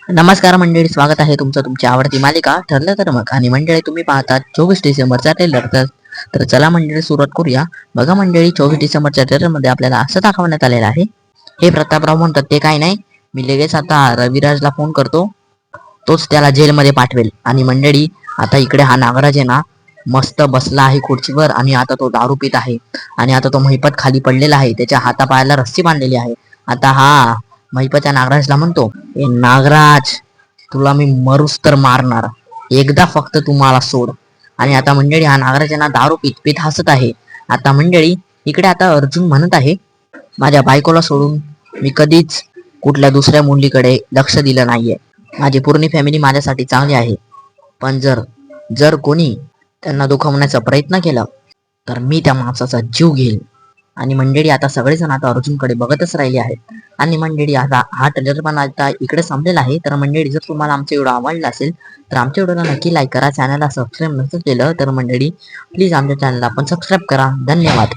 नमस्कार मंडळी, स्वागत आहे तुमचं तुमची आवडती मालिका ठरलं तर मग. आणि मंडळी, तुम्ही पाहतात 24 डिसेंबरचा ट्रेलर. तर चला मंडळी, सुरुवात करूया. बघा मंडळी, 24 डिसेंबरच्या ट्रेलर मध्ये आपल्याला असं दाखवण्यात आलेलं आहे. हे प्रतापराव म्हणतात ते काय नाही, मी लगेच आता रविराजला फोन करतो, तोच त्याला जेलमध्ये पाठवेल. आणि मंडळी, आता इकडे हा नागराज आहे ना, मस्त बसला आहे खुर्चीवर आणि आता तो दारू पित आहे. आणि आता तो महिपत खाली पडलेला आहे, त्याच्या हातापायाला रस्सी बांधलेली आहे. आता हा महिपत या नागराजला म्हणतो, ए नागराज, तुला मी मरूस तर मारणार, एकदा फक्त तू मला सोड. आणि आता मंडळी, हा नागराज यांना दारू पित पित हसत आहे. आता मंडळी, इकडे आता अर्जुन म्हणत आहे, माझ्या बायकोला सोडून मी कधीच कुठल्या दुसऱ्या मुलीकडे लक्ष दिलं नाहीये. माझी पूर्ण फॅमिली माझ्यासाठी चांगली आहे, पण जर जर कोणी त्यांना दुखवण्याचा प्रयत्न केला तर मी त्या माणसाचा जीव घेईल. आणि मंडळी, आता सगळेजण आता अर्जुनकडे बघतच राहिले आहेत. आणि मंडळी, आता हा ट्रेलर पण आता इकडे संपलेला आहे. तर मंडळी, जर तुम्हाला आमचा व्हिडिओ आवडला असेल तर आमच्या व्हिडिओला नक्की लाईक करा. चॅनलला सबस्क्राईब नसेल केलं तर मंडळी, प्लीज आमच्या चॅनलला पण सबस्क्राईब करा. धन्यवाद.